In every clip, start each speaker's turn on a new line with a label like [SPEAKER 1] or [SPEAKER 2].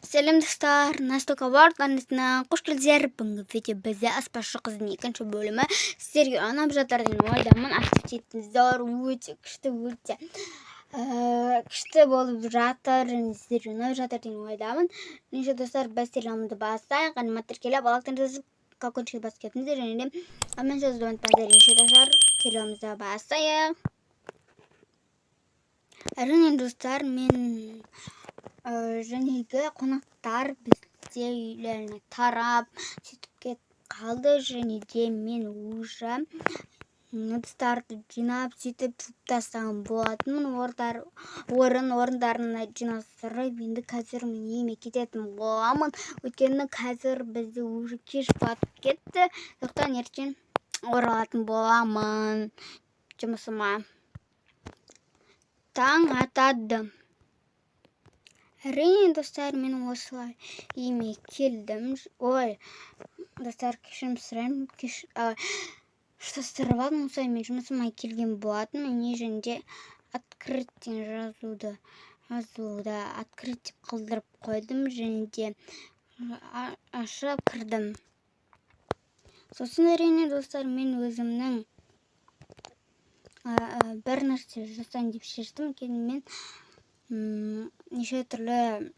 [SPEAKER 1] Сәлем достар, Настолько бар қанысына қош келдіңіздер. Бүгінгі видео бізде аспазшы қыздың екінші бөлімі сіздерге ұнап жатыр деген ойдамын. Активитетіңіздер өте күшті болып жатыр, сіздерге ұнап жатыр деген ойдамын. Неше достар, біз сериалымызды бастайық. Аниматор келіп алақтарыңызды колокольчикті басып кетіңіздер және де мен сөзді ұмытпаңыздар. Неше достар, сериалымызды бастайық. Әрине достар, мен жәнегі қонақтар бізде үйлеріне тарап сөйтіп кетіп қалды және де мен уже ыдыстарды жинап сөйтіп тастаған болатынмын, орындарына жинастырып. Енді қазір мен үйіме кететін боламын, өйткені қазір бізде уже кеш батып кетті. Сондықтан ертең оралатын боламын жұмысыма. Таң атады. Әрине достар, мен осылай үйіме келдім. Ой, достар, кешірім сұраймын. Штастырып алдым, осылай мен жұмысыма келген болатын. Міне және де открыттен жазуды открыт деп қалдырып қойдым және де ашып кірдім. Сосын әрине достар, мен өзімнің бір нәрсе жасайын деп шештім. Мен неше түрлі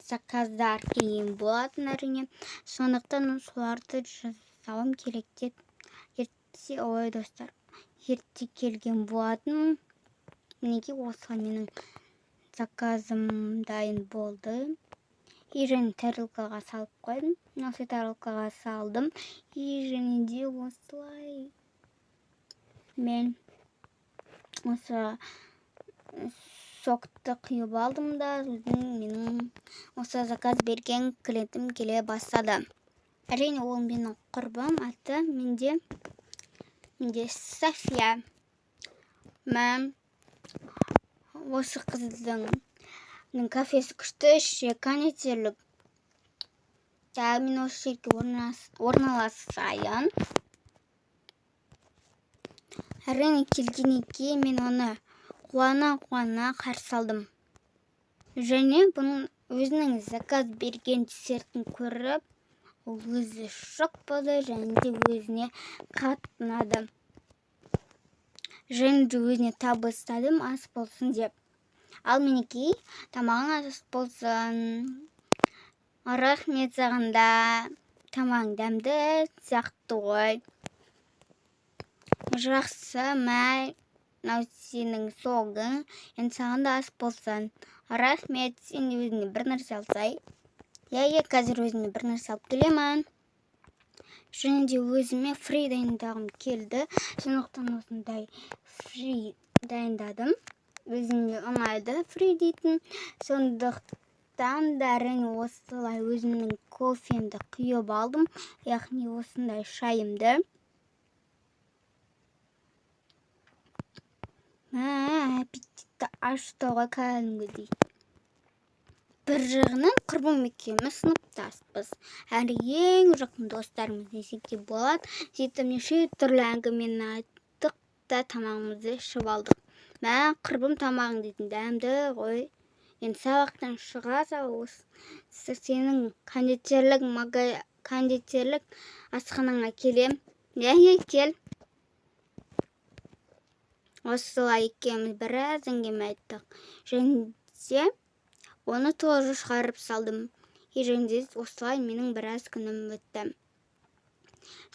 [SPEAKER 1] заказдар келген болатын әрине. Сондықтан соларды жасауым керек деп ерте келген болатын. Неге осылай менің заказым дайын болды. Және тарелкаға салып қойдым. Осы тарелкаға салдым. Және де осылай мен осы сокты құйып алдым да, менің осы заказ берген клиентім келе бастады. Әрине ол менің құрбым, аты менде София. Мен осы қыздың кафесі күшті, кондитерлік. Мен осы жерге орналасайын. Әрине келгеннен кейін мен оны қуана қарсы алдым. Және бұның өзінің заказ берген десертін көріп, ол өзі шок болды және де өзіне қатты ұнады. Және де өзіне табыстадым, ас болсын деп. Ал мінекей, тамағың ас болсын. Рахмет саған да, тамағың дәмді сияқты ғой. Жақсы, мынау сенің соғың, енді саған да ас болсын. Рахмет, сен өзіне бір нәрсе алсай. Қазір өзіме бір нәрсе алып келемін. Және де өзіме фри дайындағым келді. Сондықтан осындай фри дайындадым. Өзіме ұнайды фри дейтін. Сондықтан да әрине осылай өзімнің кофемді құйып алдым. Яғни осындай шайымды. Аппетитті ашты ғой кәдімгідей. Бір жағынан құрбым екеуміз сыныптаспыз. Әрі ең жақын достарымыз десек те болады. Сөйтіп неше түрлі әңгімені айттық та тамағымызды ішіп алдық. Құрбым тамағың дейтін дәмді ғой. Енді сабақтан шыға сал, сенің кондитерлік асханаңа келем. Кел. Осылай екеуміз біраз әңгіме айттық. Және де оны тоже шығарып салдым. Және де осылай менің біраз күнім өтті.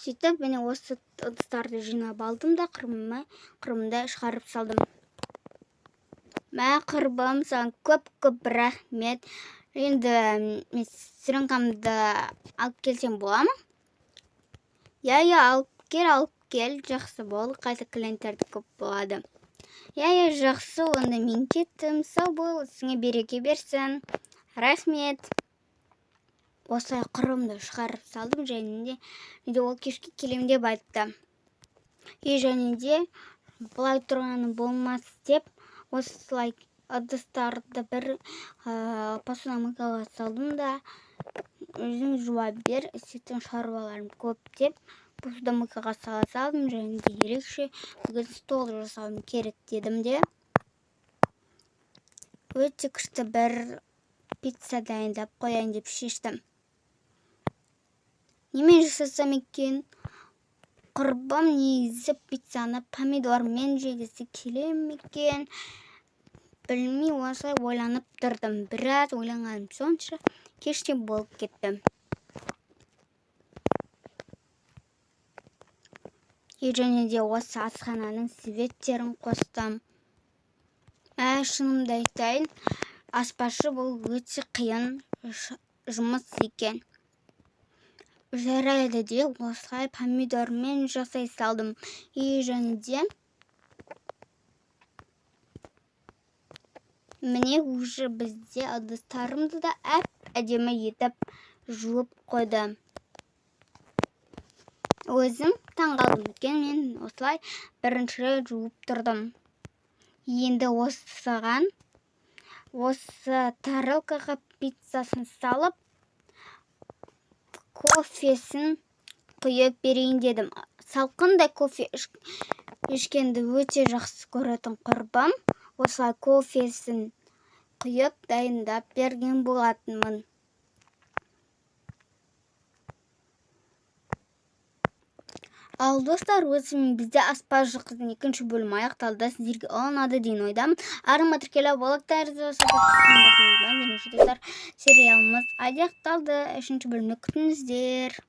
[SPEAKER 1] Сөйтіп, мен осы ыдыстарды жинап алдым да құрбымды шығарып салдым. Құрбым, саған көп рахмет. Енді мен сіріңкамды алып келсем бола ма? Алып кел, жақсы бол, қайта клиенттерді көп болады. Жақсы, онда мен кеттім, сау бол, сіңе береке берсін. Рахмет. Осылай құрбымды шығарып салдым, және де ол кешке келем деп айтты. Және де бұлай тұрғаны болмас деп, осылай ыдыстарды бір посудомойкаға салдым да, өзің жуа бер, сенің шаруаларың көп деп, посудомойкаға сала салдым. Және де ерекше бүгін стол жасауым керек дедім де. Өте күшті бір пицца дайындап кояйын деп шештим. Неме жасасам экен? Курбам негизи пиццаны помидормен жегиси келем экен? Билмей осылай ойланып турдум. Бираз ойланганым сонча кечке болуп кетти. Және де осы асхананың светтерин костум. Шынымды айтайын, аспазшы бул өтө кыйын жумуш экен. Жарайды деп осылай помидормен жасай салдым. Және де міне уже бізде ыдыстарымызды да әдемі етіп жуып қойды. Өзім таңғалдым екен, мен осылай бірінші рет жуып тұрдым. Енді осыған осы тарелкаға пиццасын салып, кофесін құйып берейін дедім. Салқындай кофе ішкенді өте жақсы көретін құрбым. Осылай кофесін құйып дайындап берген болатынмын. Ал достар, өзім бізде аспазшы қыздың екінші бөлімі аяқталды. Сіздерге ұнады деген ойдамын. Арыма тіркеліп болықтарыңызды достар, сериалымыз аяқталды. Үшінші бөлімді күтіңіздер.